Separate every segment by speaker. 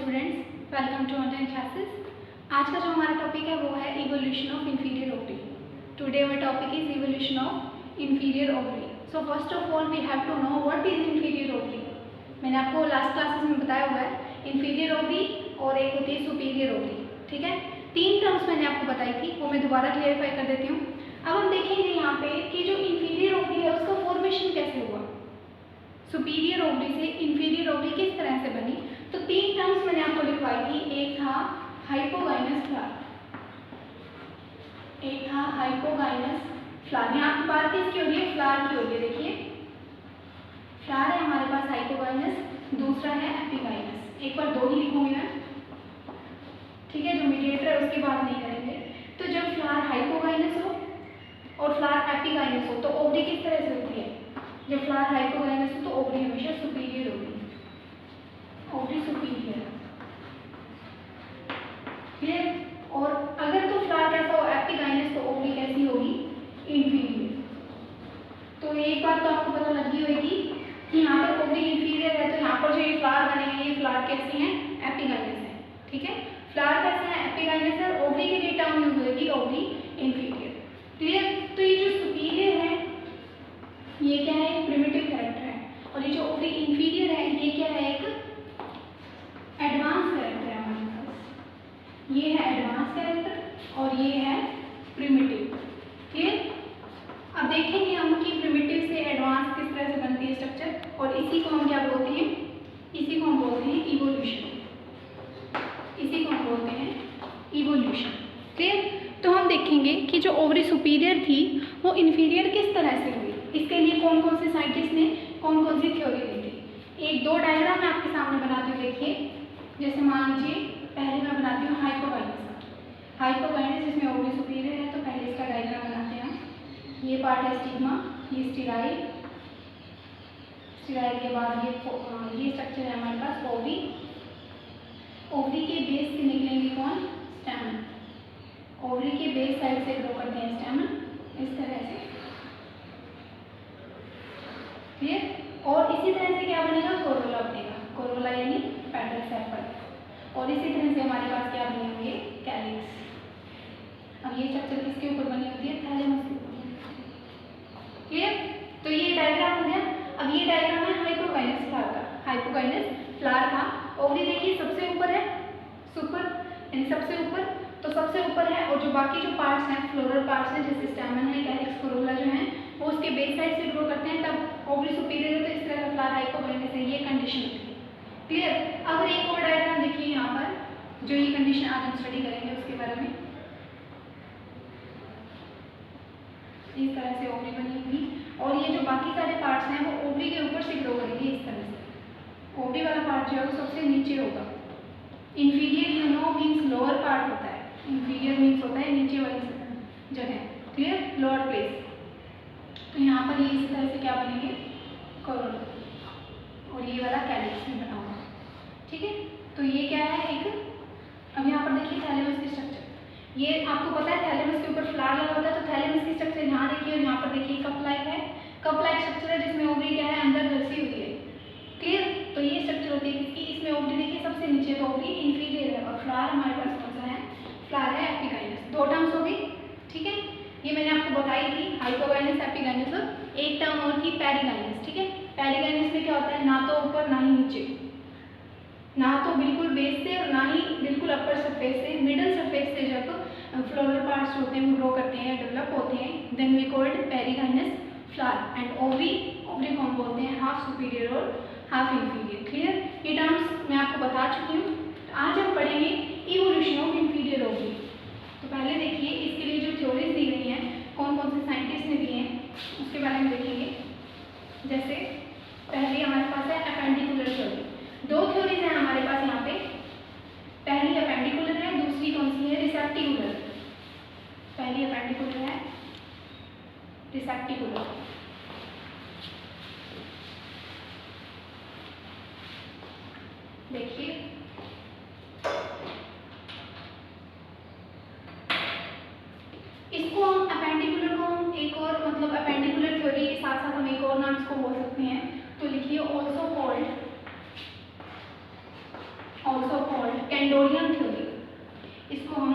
Speaker 1: Students, welcome to online classes. आज का जो हमारा टॉपिक है वो है evolution of inferior ovary. Today our topic is evolution of inferior ovary. So first of all we have to know what is inferior ovary. मैंने आपको last classes में बताया हुआ है इंफीरियर ओवरी और एक होती है सुपीरियर ओवरी। ठीक है, तीन टर्म्स मैंने आपको बताई थी, वो मैं दोबारा क्लियरफाई कर देती हूँ। अब हम देखेंगे यहाँ पे कि जो इंफीरियर ओवरी है उसका फॉर्मेशन कैसे हुआ, सुपीरियर ओवरी से इंफीरियर ओवरी किस तरह से बनी। तो तीन टर्म्स मैंने आपको लिखवाई थी, एक था हाइपोगाइनस फ्लावर, एक था हाइपोगाइनस फ्लावर। यहाँ की बात किसकी हो रही है, फ्लावर की हो रही है। देखिए फ्लावर है हमारे पास हाइपोगाइनस, दूसरा है एपिगाइनस। एक बार दो ही लिखूंगी मैं, ठीक है, जो मीडिएटर है उसकी बात नहीं करेंगे। तो जब फ्लावर हाइपोगाइनस हो और फ्लावर एपिगाइनस हो तो ओवरी किस तरह से होती है। जब फ्लावर हाइपोगाइनस हो तो ओवरी हमेशा सुपीरियर होगी, ओवरी सुपीरियर। क्लियर। और अगर तो फ्लावर कैसा हो एपिगाइनस तो ओवरी कैसी होगी, इंफीरियर। तो एक बात तो आपको पता लगी होगी कि यहाँ पर ओवरी इंफीरियर है, तो यहाँ पर जो ये फ्लावर बने हैं ये फ्लावर कैसी हैं, एपिगाइनस है। ठीक है, फ्लावर कैसे हैं, एपिगाइनस है। ओवरी के लिए टर्म यूज होगी ओवरी इंफीरियर। क्लियर। तो ये जो सुपीरियर है ये क्या है, प्रिमिटिव कैरेक्टर है, और ये जो ओवरी इंफीरियर है ये क्या है, एक एडवांस कैरेक्टर है हमारे पास। ये है एडवांस कैरेक्टर और ये है प्रिमिटिव। क्लियर। अब देखेंगे हम कि प्रिमिटिव से एडवांस किस तरह से बनती है स्ट्रक्चर, और इसी को हम क्या बोलते हैं, इसी को हम बोलते हैं इवोल्यूशन, इसी को हम बोलते हैं इवोल्यूशन। क्लियर। तो हम देखेंगे कि जो ओवरी सुपीरियर थी वो इंफीरियर किस तरह से हुई, इसके लिए कौन कौन से साइंटिस्ट ने कौन कौन सी थ्योरी दी थी। एक दो डायग्राम मैं आपके सामने बनाती हूँ। देखिए जैसे मान लीजिए पहले मैं बनाती हूँ हाइपोगाइनस का। हाइपोगाइनस जिसमें ओवरी सुपीरियर है, तो पहले इसका डायग्राम बनाते हैं हम। ये पार्ट है स्टिग्मा, ये स्टिराइल, स्टिराइल के बाद ये स्ट्रक्चर है हमारे पास ओवरी। ओवरी के बेस से निकलेंगे कौन, स्टैमन। ओवरी के बेस साइड से ग्रो करते हैं स्टैमन इस तरह से। क्लियर। और इसी तरह से क्या बनेगा, कोरोला बनेगा, कोरोला यानी पेटल सेपल। और इसी तरह से हमारे पास क्या बने होंगे, कैलिक्स। अब ये स्ट्रक्चर किसके ऊपर बनी होती है, थैलेमस के ऊपर। क्लियर। तो ये डायग्राम हो गया। अब ये डायग्राम है हाइपोगाइनस फ्लावर का, हाइपोगाइनस फ्लावर का। ओवरी देखिए सबसे ऊपर है, सुपर यानी सबसे ऊपर, तो सबसे ऊपर है, और जो बाकी जो पार्ट्स हैं फ्लोरल पार्ट्स हैं जैसे स्टैमन है, कैलिक्स, कोरोला जो है वो उसके बेस साइड से ग्रो करते हैं, तब ओवरी सुपीरियर है, तो इस तरह का फ्लावर हाइपोगाइनस है, ये कंडीशन होती है। क्लियर। अब एक और डायग्राम देखिए यहाँ पर, जो ये कंडीशन आज हम स्टडी करेंगे उसके बारे में। इस तरह से ओवरी बनी हुई, और ये जो बाकी सारे पार्ट्स हैं वो ओवरी के ऊपर से ग्रो करेंगे इस तरह से। ओवरी वाला पार्ट जो है वो सबसे नीचे होगा। Inferior you know means lower part होता है, इंफीरियर मीन्स होता है नीचे वाली जगह। Clear, lower place. तो यहाँ पर ये इसी तरह से क्या बनेंगे, कोरोला, और ये वाला कैलिक्स में बना हुआ। ठीक है। तो ये क्या है, एक, अब यहाँ पर देखिए थैलेमस की स्ट्रक्चर। ये आपको पता है थैलेमस के ऊपर फ्लावर लगा होता है, तो थैलेमस की स्ट्रक्चर यहाँ देखिए, और यहाँ पर देखिए कप लाइक है, कप लाइक स्ट्रक्चर है जिसमें ओवरी क्या है, अंदर धसी हुई है। क्लियर। तो ये स्ट्रक्चर होती है किसकी, इसमें ओवरी देखिए सबसे नीचे, तो ओवरी इंफीरियर है, और फ्लावर हमारे पास कौन सा है, फ्लावर है एपिगाइनस। दो टर्म्स हो गई। ठीक है, ये मैंने आपको बताई थी हाइपोगाइनस, एपिगाइनस, और एक टर्म और थी पेरिगाइनस। ठीक है, पेरिगाइनस में क्या होता है, ना तो ऊपर ना ही नीचे, ना तो बिल्कुल बेस से और ना ही बिल्कुल अपर सरफेस से, मिडल सरफेस से जब फ्लोरल पार्ट्स होते हैं वो ग्रो करते हैं, डेवलप होते हैं, then we called perigynous flower. And ovary, ovary को हम बोलते हैं हाफ सुपीरियर और हाफ इंफीरियर। क्लियर। ये टर्म्स मैं आपको बता चुकी हूँ। आज हम पढ़ेंगे इवोल्यूशन ऑफ इंफीरियर ओवरी। तो पहले देखिए इसके लिए जो थ्योरीज दी गई हैं, कौन कौन से साइंटिस्ट ने दिए हैं उसके बारे में देखेंगे। जैसे पहली हमारे पास है अपेंडिकुलर थ्योरी। दो थ्योरीज हैं हमारे पास यहाँ पे, पहली अपेंडिकुलर है, दूसरी कौन सी है, रिसेप्टिकुलर। पहली अपेंडिकुलर है, रिसेप्टिकुलर। देखिए इसको हम अपेंडिकुलर को हम एक और मतलब अपेंडिकुलर थ्योरी के साथ साथ हम एक और नाम इसको बोल सकते हैं। तो लिखिए ऑल्सो कॉल्ड कैंडोलियन थ्योरी, इसको हम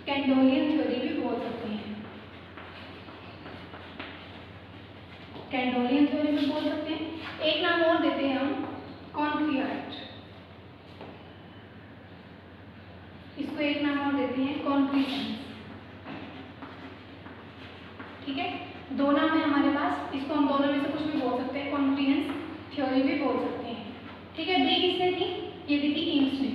Speaker 1: कैंडोलियन थ्योरी भी बोल सकते हैं, कैंडोलियन थ्योरी भी बोल सकते हैं। एक नाम और देते हैं हम कॉन्क्रीट, इसको एक नाम और देते हैं कॉन्क्रीसेंस। ठीक है, दो नाम है हमारे पास, इसको हम दोनों में से कुछ भी बोल सकते हैं, कॉन्क्रीसेंस थ्योरी भी बोल सकते हैं। ठीक है, दी किसने थी? ये दी थी एम्स ने,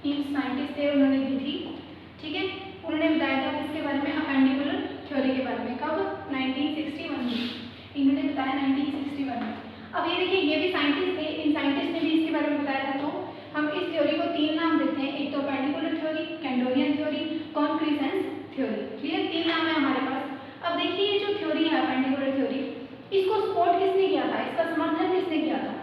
Speaker 1: एम्स साइंटिस्ट थे, उन्होंने दी थी। ठीक है, उन्होंने बताया था किसके बारे में? अपेंडिकुलर थ्योरी के बारे में। कब? 1961 में, इन्होंने बताया 1961 में। अब ये देखिए, ये भी साइंटिस्ट थे, इन साइंटिस्ट ने भी इसके बारे में बताया था। तो हम इस थ्योरी को तीन नाम देते हैं, एक तो appendicular theory, Candollean theory, concrescence theory. Clear, तीन नाम है हमारे पास। अब देखिए, ये जो थ्योरी है अपेंडिकुलर थ्योरी, इसको सपोर्ट किसने किया था, इसका समर्थन किसने किया था?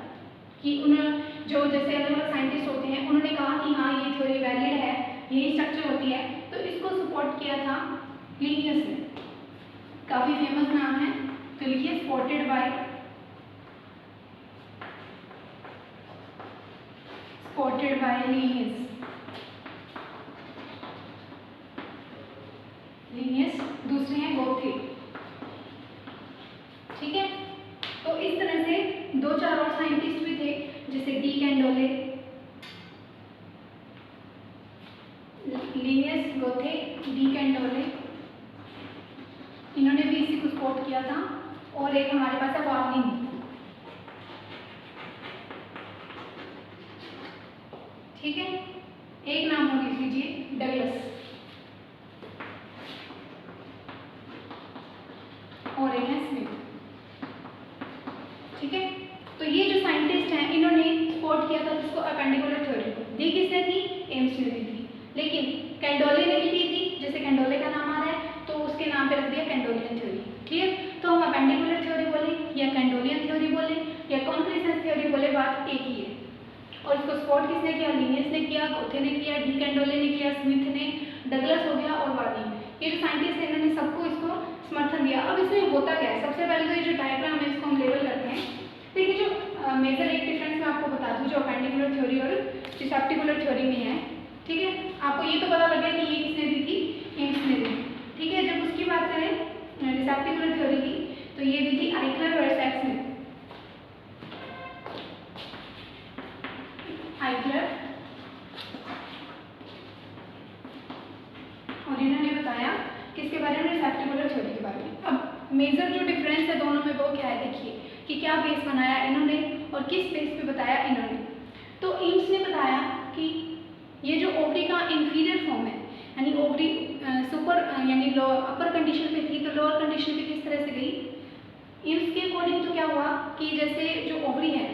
Speaker 1: कि उन्होंने जो जैसे अलग अलग साइंटिस्ट होते हैं, उन्होंने कहा कि हाँ ये थ्योरी वैलिड है, यही स्ट्रक्चर होती है, तो इसको सपोर्ट किया था लीनियस ने। काफी फेमस नाम है, तो लिखिए supported by, supported by Linnaeus, Linnaeus. दूसरे हैं गोथे। ठीक है, तो इस तरह से दो चार और साइंटिस्ट भी थे, जैसे डी कैंडोले, लीनियस, गोथे, डी कैंडोले, इन्होंने भी इसी को सपोर्ट किया था। और एक हमारे पास है वार्निंग। ठीक है, एक नाम और लिख लीजिए डगलस, और एक है स्मिथ। ठीक है, तो ये जो साइंटिस्ट हैं, इन्होंने सपोर्ट किया था जिसको अपेंडिकुलर थ्योरी को। दी किसने थी? एम्स ने दी थी। लेकिन कैंडोले ने भी दी थी, जैसे कैंडोले का नाम आ रहा है तो उसके नाम पे रख दिया कैंडोलियन थ्योरी। क्लियर, तो हम अपेंडिकुलर थ्योरी बोले या कैंडोलियन थ्योरी बोले या कॉन्क्रीसेंस थ्योरी बोले, बात एक ही है। और इसको सपोर्ट किसने किया? लीनियस ने किया, गोथे ने किया, डी कैंडोले ने किया, स्मिथ ने, डगलस हो गया और वार्निंग। ये जो साइंटिस्ट है, इन्होंने सबको इसको समर्थन दिया। अब इसमें होता क्या है? सबसे पहले तो ये जो डायग्राम है, इसको हम लेबल करते हैं। देखिए, जो मेजर एक डिफरेंस मैं आपको बता दूं, जो अपेंडिकुलर थ्योरी और रिसेप्टिकुलर थ्योरी में है। ठीक है, आपको ये तो पता लग गया कि ये किसने दी थी? एम्स ने दी। ठीक है, जब उसकी बात करें रिसेप्टिकुलर थ्योरी की, तो ये दी थी आइकलर और सैक्स ने, आइकलर, और इन्होंने बताया किसके बारे में? रिसेप्टिकुलर थ्योरी के बारे में। अब मेजर जो डिफरेंस है दोनों में वो क्या है? देखिए कि क्या बेस बनाया इन्होंने और किस बेस पे बताया इन्होंने। तो एम्स ने बताया कि ये जो ओवरी का इंफीरियर फॉर्म है, यानी ओवरी सुपर यानी अपर कंडीशन पे थी, तो लोअर कंडीशन पे किस तरह से गई? एम्स के अकॉर्डिंग तो क्या हुआ कि जैसे जो ओवरी है,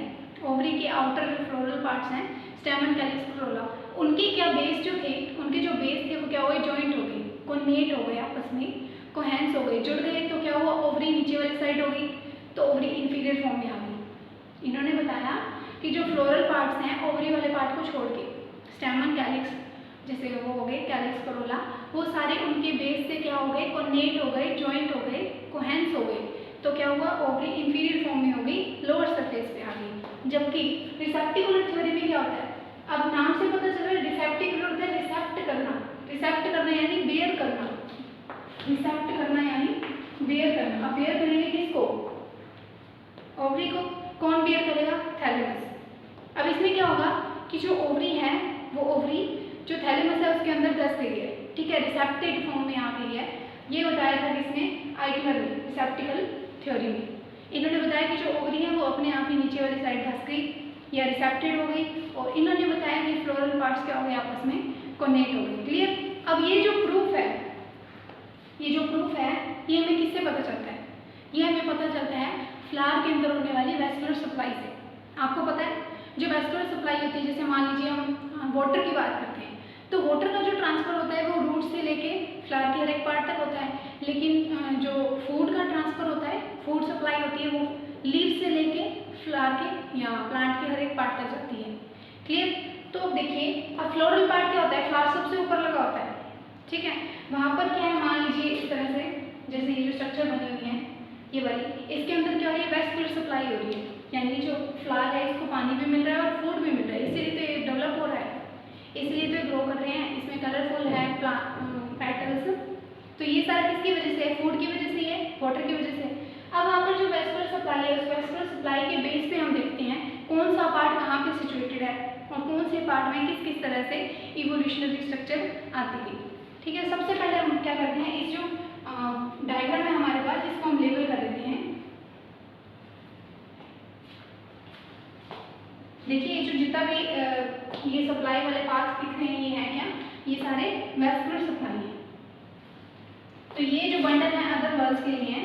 Speaker 1: ओवरी के आउटर जो फ्लोरल पार्ट्स हैं, स्टेमन, कैलिक्स, कोरोला, उनके क्या बेस जो थे, उनके जो बेस थे वो क्या हुए? जॉइंट हो गए, कोनेट हो गए आपस में, कोहेंस हो गए, जुड़ गए। तो क्या हुआ? ओवरी नीचे वाली साइड हो गई, तो ओवरी इंफीरियर फॉर्म में आ गई। इन्होंने बताया कि जो फ्लोरल पार्ट्स हैं, ओवरी वाले पार्ट को छोड़ के, स्टेमन, कैलिक्स जैसे वो हो गए, कैलिक्स, कोरोला, वो सारे उनके बेस से क्या हो गए? कोनेट हो गए, जॉइंट हो गए, कोहेंस हो गए। तो क्या हुआ? ओवरी इंफीरियर फॉर्म में हो गई, लोअर सरफेस पे आ गई। जबकि रिसेप्टिकुलर थ्योरी में क्या होता है? अब नाम से पता चल रहा है, रिसेप्टिकुलर होता है रिसेप्ट करना, रिसेप्ट करना यानी बेयर करना, रिसेप्ट करना यानी बेयर करना। अब बेयर करेंगे किसको? ओवरी को। कौन बेयर करेगा? थैलेमस। अब इसमें क्या होगा कि जो ओवरी है, वो ओवरी जो थैलेमस है उसके अंदर धस गई है। ठीक है, रिसेप्टेड फॉर्म में आ गई है। ये बताया था किसने? आइकलर ने, रिसेप्टिकल थ्योरी में। इन्होंने बताया कि जो ओवरी है वो अपने आप ही नीचे वाली साइड धस गई या रिसेप्टेड हो गई, और इन्होंने बताया कि फ्लोरल पार्ट्स क्या हो गए? आपस में कोनेट हो गए। क्लियर। अब ये जो प्रूफ है, ये जो प्रूफ है, ये हमें किससे पता चलता है? ये हमें पता चलता है फ्लावर के अंदर होने वाली वैस्कुलर सप्लाई से। आपको पता है जो वैस्कुलर सप्लाई होती है, जैसे मान लीजिए हम वाटर की बात करते हैं, तो वाटर का जो ट्रांसफर होता है वो रूट से लेके फ्लावर के हर एक पार्ट तक होता है। लेकिन जो फूड का ट्रांसफर होता है, फूड सप्लाई होती है, वो लीव से लेके फ्लावर के या प्लांट के हर एक पार्ट तक जाती है। क्लियर। तो अब देखिए, अब फ्लोरल पार्ट क्या होता है? फ्लावर सबसे ऊपर लगा होता है। ठीक है, वहाँ पर क्या है? मान लीजिए इस तरह से, जैसे ये जो स्ट्रक्चर बनी हुई है ये वाली, इसके अंदर क्या हो रही है? वैस्कुलर सप्लाई हो रही है, यानी जो फ्लावर है इसको पानी भी मिल रहा है और फूड भी मिल रहा है। हैं पेटल्स, तो ये सारा किसकी वजह से है? फूड की वजह से है, वाटर की वजह से। अब यहाँ पर जो वेस्कुलर सप्लाई है, उस वेस्कुलर सप्लाई के बेस पे हम देखते हैं कौन सा पार्ट कहाँ पे सिचुएटेड है और कौन से पार्ट में किस किस तरह से इवोल्यूशनरी स्ट्रक्चर आती है। ठीक है, सबसे पहले हम क्या करते हैं, इस जो डायग्राम है हमारे पास, इसको हम लेबल कर देते हैं। देखिए जो जितना भी ये सप्लाई वाले पार्ट्स दिख रहे हैं, ये है क्या? ये सारे वेस्कुलर सप्लाई है। तो ये जो बंडल है अदर वर्ल्स के लिए है,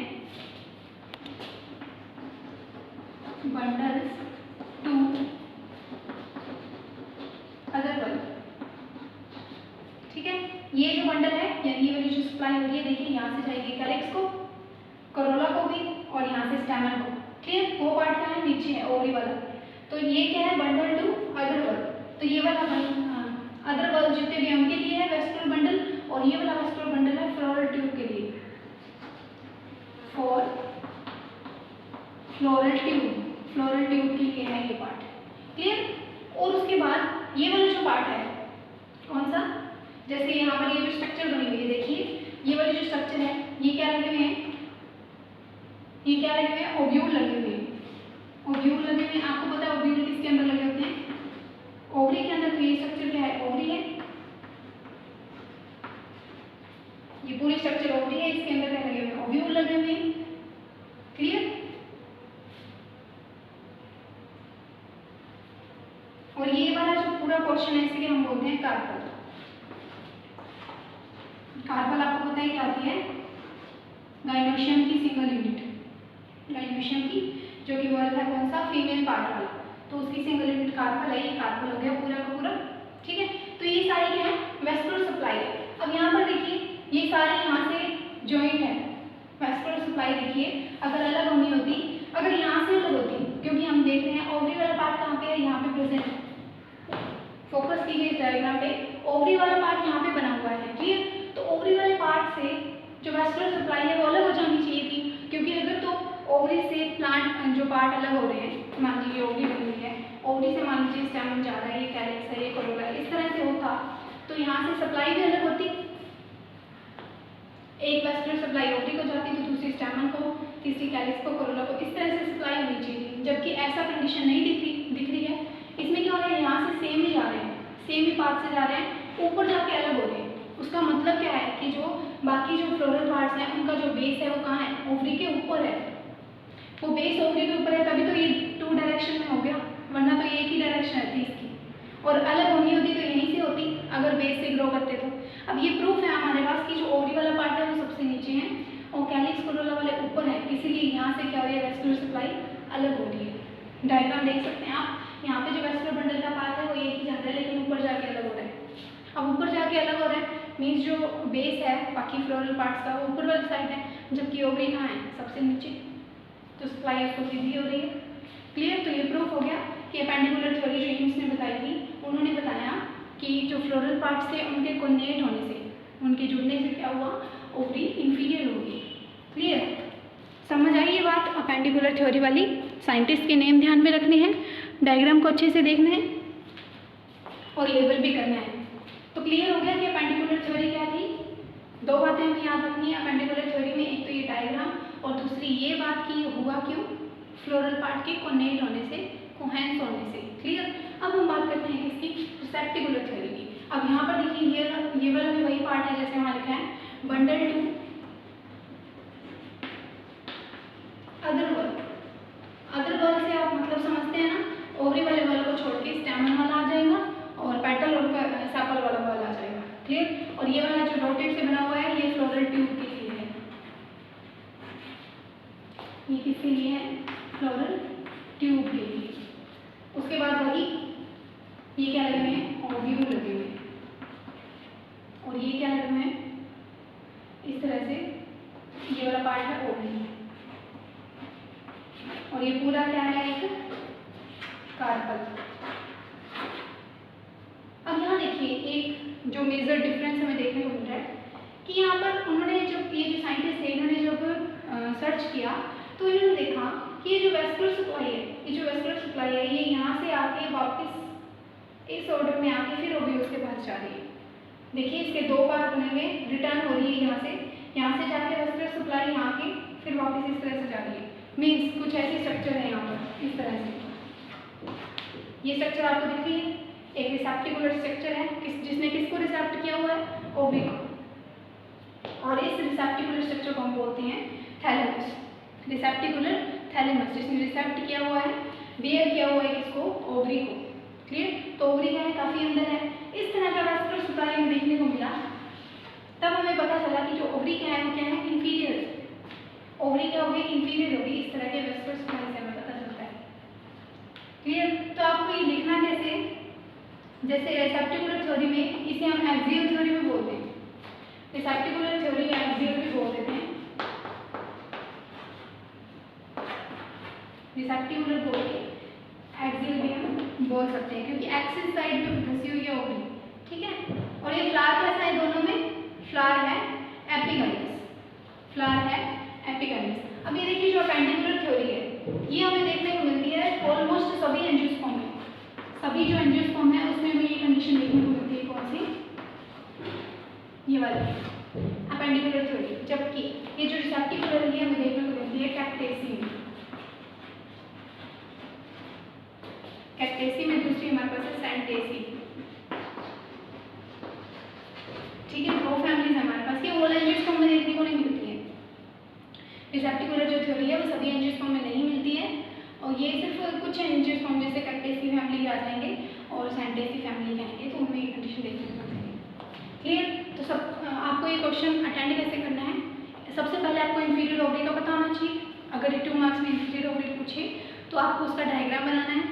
Speaker 1: बंडल्स टू अदर वर्ल्ड। ठीक है, ये जो बंडल है यानी ये वाली जो सप्लाई हो रही है, देखिए यहाँ से जाएगी कैलिक्स को, कोरोला को भी, और यहाँ से स्टैमेन को। ठीक है, वो पार्ट का है नीचे है ओवरी वाला। तो ये क्या है? Bundle to other world. तो ये वाला अदर वर्ल्ड जितने भी उनके लिए है वेस्कुलर बंडल, और ये वाला वेस्कुलर बंडल है फ्लोरल ट्यूब के लिए, फॉर फ्लोरल ट्यूब के लिए है ये पार्ट। क्लियर? और उसके बाद ये वाला जो पार्ट है कौन सा? जैसे यहाँ पर ये जो स्ट्रक्चर बनी हुई है, देखिए ये वाली जो स्ट्रक्चर है, ये क्या लगे हुए हैं? ये क्या लगे हुए हैं? ओव्यूल लगे हुए हैं। ओव्यूल लगे हुए हैं, आपको पता है ओव्यूल किसके अंदर लगे होते हैं? ओवरी के अंदर। तो ये स्ट्रक्चर क्या है? ओवरी है। ये पूरी स्ट्रक्चर ओवरी है, इसके अंदर क्या लगे हुए हैं? ओव्यूल लगे हुए हैं। क्लियर? और ये वाला जो पूरा पोर्शन है इसे हम बोलते हैं कार्पल। कार्पल आपको पता है क्या होती है? गाइनोशियम की सिंगल यूनिट, गाइनोशियम की जो कि वर्ड है कौन सा? फीमेल पार्ट वाला, तो उसकी सिंगल यूनिट कार्पल है। ये कार्पल हो गया पूरा का पूरा। ठीक है, तो ये सारी क्या है? वेस्कुलर सप्लाई है। अब यहाँ पर देखिए ये सारे यहाँ से जॉइंट है। वेस्कुलर सप्लाई देखिए अगर अलग होनी होती, अगर यहाँ से अलग होती, क्योंकि हम देख रहे हैं ओवरी वाला पार्ट कहाँ पे है? यहाँ पे प्रेजेंट है। फोकस कीजिए इस डायग्राम पे, ओवरी वाला पार्ट यहाँ पे बना हुआ है। ठीक है, तो ओवरी वाले पार्ट से जो वेस्कुलर सप्लाई है वो अलग हो जानी चाहिए थी, क्योंकि अगर तो ओवरी से प्लांट जो पार्ट अलग हो रहे हैं, मान लीजिए ओवरी बन रही है, ओवरी से मान लीजिए स्टैमेन जा रहा है, ये कैलिक्स है, ये कोरोला है, इस तरह से होता तो यहाँ से सप्लाई भी अलग होती। एक वेस्कुलर सप्लाई ओवरी को जाती तो दूसरी स्टैमेन को, तीसरी कैलिक्स को, कोरोला को, इस तरह से सप्लाई होनी चाहिए। जबकि ऐसा कंडीशन नहीं दिख रही है। इसमें क्या हो रहा है? यहाँ से सेम ही जा रहे हैं, सेम ही पाथ से जा रहे हैं, ऊपर जाके अलग हो रहे हैं। उसका मतलब क्या है कि जो बाकी जो फ्लोरल पार्ट्स हैं उनका जो बेस है वो कहाँ है? ओवरी के ऊपर है। वो बेस ओवरी के ऊपर है, तभी तो ये 2 डायरेक्शन में हो गया, वरना तो एक ही डायरेक्शन रहती इसकी। और अलग होनी होती तो यहीं से होती अगर बेस से ग्रो करते तो। अब ये प्रूफ है हमारे पास कि जो ओवरी वाला पार्ट है वो सबसे नीचे है और कैलिक्स कोरोला वाले ऊपर है, इसीलिए यहाँ से क्या हो रही है? वेस्कुलर सप्लाई अलग हो रही है। डायग्राम देख सकते हैं आप, यहाँ पे जो वेस्कुलर बंडल का पार्ट है वो एक ही जा रहा है, लेकिन ऊपर जाके अलग हो रहा है। अब ऊपर जाके अलग हो रहा है मीन्स जो बेस है बाकी फ्लोरल पार्ट्स का वो ऊपर वाली साइड है, जबकि ओवरी कहाँ है? सबसे नीचे। तो सप्लाई उसको सीधी हो रही है। क्लियर? तो ये प्रूफ हो गया कि एपेंडिकुलर थ्योरी जो एम्स ने बताई थी, उन्होंने बताया कि जो फ्लोरल पार्ट्स थे उनके कोऑर्डिनेट होने से, उनके जुड़ने से क्या हुआ? ओवरी इंफीरियर होगी। क्लियर? समझ आई ये बात? एपेंडिकुलर थ्योरी वाली साइंटिस्ट के नेम ध्यान में रखने हैं, डायग्राम को अच्छे से देखना है और लेबल भी करना है। तो क्लियर हो गया कि एपेंडिकुलर थ्योरी क्या थी? 2 बातें हमें याद रखनी है एपेंडिकुलर थ्योरी में, एक तो ये डायग्राम और दूसरी ये बात कि हुआ क्यों? फ्लोरल पार्ट के कोऑर्डिनेट होने से, कोहेरेंस होने से। क्लियर? अब हम बात करते हैं किसकी? रेसेप्टिकुलर थ्योरी की। अब यहाँ पर देखिए ये वाला भी वही पार्ट है जैसे वहाँ लिखा है bundle to other world. Other world से आप मतलब समझते हैं ना, ओवरी वाले वर्ल को छोड़ के स्टैमेन वाला आ जाएगा और पेटल और सेपल वाला वर्ल आ जाएगा। क्लियर? और ये वाला जो डॉटेड से बना हुआ है ये फ्लोरल ट्यूब के लिए है। ये किसके लिए है? फ्लोरल ट्यूब के लिए। उसके बाद वही ये क्या लगे हुए हैं? ओव्यूल लगे हुए हैं। और ये क्या लगे हुए हैं? इस तरह से ये वाला पार्ट है ओवरी और ये पूरा क्या है? एक कार्पल। अब यहाँ देखिए एक जो मेजर डिफरेंस हमें देखने को मिल रहा है कि यहाँ पर उन्होंने जब ये जो साइंटिस्ट थे इन्होंने जब सर्च किया तो इन्होंने देखा कि ये जो वेस्कुलर सप्लाई है, ये जो वेस्कुलर सप्लाई है ये यहाँ से आके वापस इस ऑर्डर में आके फिर ओव्यूल्स के पास जा रही है। देखिए इसके दो पार्ट बने हुए, रिटर्न हो रही है यहाँ से जाके वेस्कुलर सप्लाई यहाँ की फिर वापस इस तरह से जा रही है। मीन्स कुछ ऐसी स्ट्रक्चर है यहाँ पर इस तरह से। ये स्ट्रक्चर आपको दिख रही है, एक रिसेप्टिकुलर स्ट्रक्चर है जिसने किसको रिसेप्ट किया हुआ है, ओवरी को। और इस रिसेप्टिकुलर स्ट्रक्चर को हम बोलते हैं थैलेमस। रिसेप्टिकुलर थैलेमस जिसने रिसेप्ट किया हुआ है, बियर किया हुआ है किसको, ओवरी को। क्लियर। तो ओवरी क्या है, काफी अंदर है। इस तरह का वेस्कुलर सप्लाई हमें देखने को मिला, तब हमें पता चला कि जो ओवरी क्या है वो क्या है, इंफीरियर। ओवरी क्या होगी, इंफीरियर होगी। इस तरह के वेस्कुलर सप्लाई से हमें पता चलता है। क्लियर। तो आपको ये लिखना कैसे, जैसे रिसेप्टिकुलर थ्योरी में इसे हम एक्सियल थ्योरी में बोलते हैं, रिसेप्टिकुलर थ्योरी या एक्सियल भी बोल देते हैं। रिसेप्टिकुलर बोल के एक्सियल भी हम बोल सकते हैं क्योंकि एक्सिस साइड पे फंसी हुई है ओवरी। ठीक है। और ये फ्लावर कैसा है, दोनों में फ्लावर है एपिगाइनस, फ्लावर है एपिगाइनस। अब ये देखिए जो अपेंडिकुलर थ्योरी है ये हमें देखने को मिलती है ऑलमोस्ट सभी एंजियोस्पर्म में। सभी जो एंजियोस्पर्म है उसमें हमें ये कंडीशन देखने को मिलती है, कौन सी, ये वाली अपेंडिकुलर थ्योरी। जबकि ये जो रिसेप्टिकुलर है हमें देखने को मिलती है कैक्टेसी में। कैक्टेसी में दूसरी हमारे पास है सैंटेसी। ठीक है। दो फैमिलीज हमारे पास, ये ऑल एंजियोस्पर्म में देखने को नहीं मिलती है। रिसेप्टिकुलर जो थ्योरी है वो सभी एंजियोस्पर्म में नहीं मिलती है, और ये सिर्फ कुछ एंजियोस्पर्म जैसे कैक्टेसी फैमिली आ जाएंगे और सैंटेसी फैमिली के आएंगे, तो उनमें ये कंडीशन देखने को मिलेगी। क्लियर। तो सब आपको ये क्वेश्चन अटेंड कैसे करना है, सबसे पहले आपको इंफीरियर ओवरी का पता होना चाहिए। अगर 2 मार्क्स में इंफीरियर ओवरी पूछे तो आपको उसका डायग्राम बनाना है,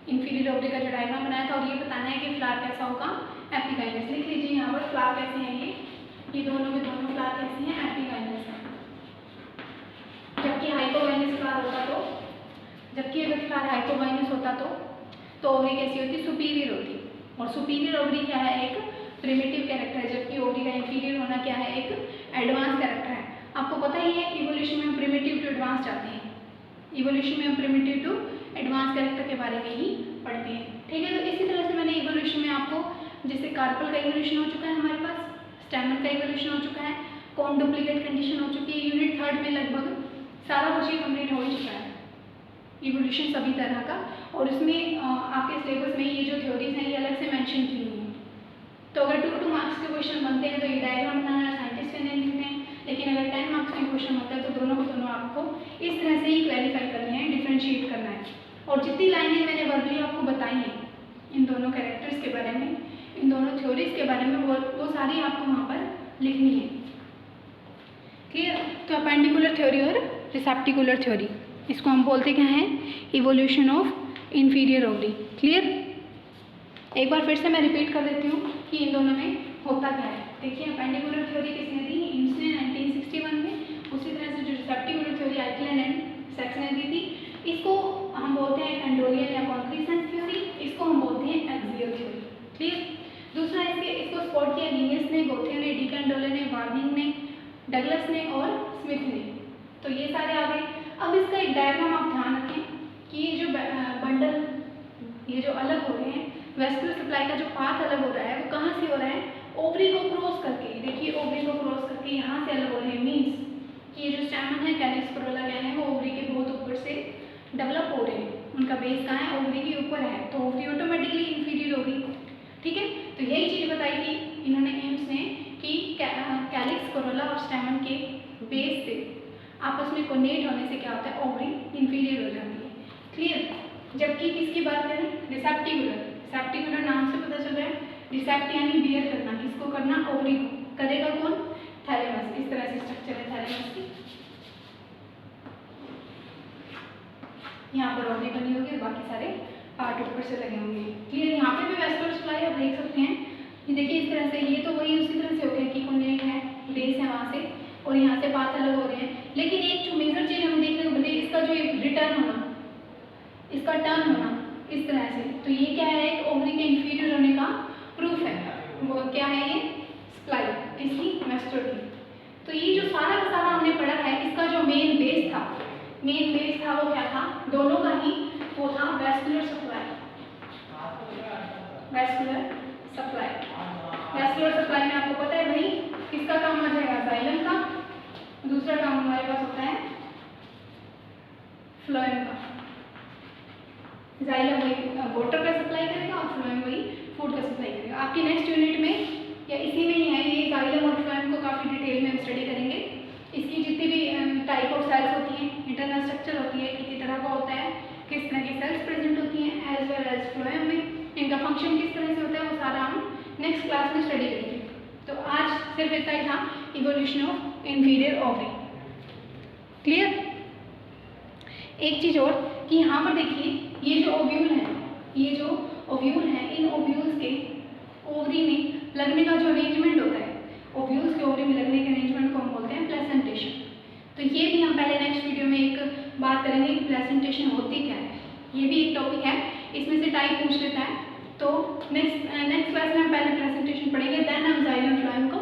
Speaker 1: इंफीरियर ओवरी का जो डायग्राम बनाया था, और ये बताना है कि फ्लावर कैसा होगा, एपिगाइनस। लिख लीजिए यहाँ पर फ्लावर कैसे हैं, ये दोनों में दोनों फ्लावर कैसे हैं, एपिगाइनस है। जबकि हाइपोगाइनस फ्लावर होता जबकि अगर फ्लावर हाइपोगाइनस होता तो ओवरी कैसी होती, सुपीरियर होती। और सुपीरियर ओवरी क्या है, एक प्रिमिटिव कैरेक्टर है, जबकि ओवरी का इंफीरियर होना क्या है, एक एडवांस कैरेक्टर है। आपको पता ही है इवोल्यूशन में हम प्रिमिटिव टू एडवांस जाते हैं, इवोल्यूशन में हम प्रिमिटिव टू एडवांस कैरेक्टर के बारे में ही पढ़ते हैं। ठीक है। तो इसी तरह से मैंने इवोल्यूशन में आपको, जैसे कार्पल का इवोल्यूशन हो चुका है हमारे पास, स्टैमन का इवोल्यूशन हो चुका है, कौन डुप्लीकेट कंडीशन हो चुकी है, यूनिट 3 में लगभग सारा कुछ ही कंप्लीट हो ही चुका है, इवोल्यूशन सभी तरह का। और इसमें आपके सिलेबस में ये जो थ्योरीज हैं ये अलग से मेंशन की हुई हैं। तो अगर 2 मार्क्स के क्वेश्चन बनते हैं तो ये डायग्राम बनाना साइंटिस्ट ने लिखते हैं, लेकिन अगर 10 मार्क्स में क्वेश्चन होता है तो दोनों को दोनों आपको इस तरह से ही क्लैरिफाई करने हैं, डिफ्रेंशिएट करना है। और जितनी लाइनें मैंने वर्बली आपको बताई हैं इन दोनों कैरेक्टर्स के बारे में, इन दोनों थ्योरीज के बारे में, वो सारी आपको वहाँ पर लिखनी है। क्लियर। तो अपेंडिकुलर थ्योरी और रिसेप्टिकुलर थ्योरी, इसको हम बोलते क्या हैं, evolution of inferior ovary. Clear. एक बार फिर से मैं रिपीट कर देती हूँ कि इन दोनों में होता क्या है। देखिए अपेंडिकुलर थ्योरी किसने दी, एम्स ने 1961 में। उसी तरह से जो रिसेप्टिकुलर थ्योरी आइकलैंड एंड सैक्स ने दी थी, इसको हम बोलते हैं कंडोलियन या कॉन्क्रीसेंस थ्योरी, इसको हम बोलते हैं एक्सियल थ्योरी। क्लियर। दूसरा इसको स्पॉट किया लिनियस ने, गोथे ने, डी कैंडोले ने, वार्निंग ने, डगलस ने और स्मिथ ने। तो ये सारे आ गए। अब इसका एक डायग्राम आप ध्यान रखें कि ये जो बंडल, ये जो अलग हो रहे हैं, वेस्कुलर सप्लाई का जो पाथ अलग हो रहा है वो कहाँ से हो रहा है, ओवरी को क्रॉस करके। देखिए ओवरी को क्रॉस करके यहाँ से अलग हो रहे हैं, मीन्स कि ये जो स्टैमन है, कैलिक्स कोरोला क्या है, वो ओवरी के बहुत ऊपर से डेवलप हो रहे हैं। उनका बेस कहाँ है, ओवरी के ऊपर है, तो ओवरी ऑटोमेटिकली इंफीरियर होगी। ठीक है। तो यही चीज़ बताई थी इन्होंने एम्स ने कि कैलिक्स कोरोला और स्टैमन के बेस से आपस में कोनेट होने से क्या होता है, ओवरी इंफीरियर हो जाती है। क्लियर। जबकि किसकी बात करें, रिसेप्टिकुलर नाम से पता चल रहा है, रिसेप्ट यानी बियर करना, किसको करना, ओवरी को। करेगा कौन, थैलेमस। इस तरह से स्ट्रक्चर है थैलेमस की, यहाँ पर ओवरी बनी होगी और बाकी सारे पार्ट ऊपर से लगे होंगे। क्लियर। यहाँ पे भी वेस्कुलर सप्लाई आप देख सकते हैं, ये देखिए इस तरह से, ये तो वही उसी तरह से हो गया कि कोनेट है, बेस है वहाँ से, और यहाँ से पाथ अलग हो रहे हैं। लेकिन एक जो मेजर चीज़ हमें देखने को मिलती है, इसका जो रिटर्न होना, इसका टर्न होना इस तरह से। तो ये क्या है, एक ओवरी के इंफीरियर होने का प्रूफ है। वो क्या है, ये सप्लाई किसकी, वेस्कुलर की। तो ये जो सारा का सारा हमने पढ़ा है, इसका जो मेन बेस था वो क्या था, दोनों का ही वो था वेस्कुलर सप्लाई। वेस्कुलर किसका काम आ जाएगा, जाइलम का। दूसरा काम हमारे पास होता है फ्लोएम का। जाइलम वही वाटर का सप्लाई करेगा और फ्लोएम वही फूड का सप्लाई करेगा। आपकी नेक्स्ट यूनिट में या इसी में ही है ये जाइलम और फ्लोएम को काफ़ी डिटेल में हम स्टडी करेंगे। इसकी जितनी भी टाइप ऑफ सेल्स होती हैं, इंटरनल स्ट्रक्चर होती है, कितनी तरह का होता है, किस तरह की सेल्स प्रेजेंट होती हैं, एज वेल एज फ्लोएम में इनका फंक्शन किस तरह से होता है, वो सारा हम नेक्स्ट क्लास में स्टडी करेंगे। तो आज सिर्फ इतना ही था, evolution of inferior ovary. Clear? एक चीज़ और कि यहाँ पर देखिए ये जो ओव्यूल है, ये जो ओव्यूल है, इन ओव्यूल्स के ओवरी में लगने का जो अरेंजमेंट होता है, ओव्यूल्स के ओवरी में लगने के अरेंजमेंट को हम बोलते हैं प्लेसेंटेशन। तो ये भी हम पहले नेक्स्ट वीडियो में एक बात करेंगे कि प्लेसेंटेशन होती क्या है। ये भी एक टॉपिक है, इसमें से टाइप पूछ लेता है। तो नेक्स्ट क्लास में हम पहले प्लेसेंटेशन पढ़ेंगे, देन हम जाइलम फ्लोएम को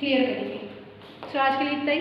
Speaker 1: क्लियर करेंगे। सो आज के लिए इतना ही।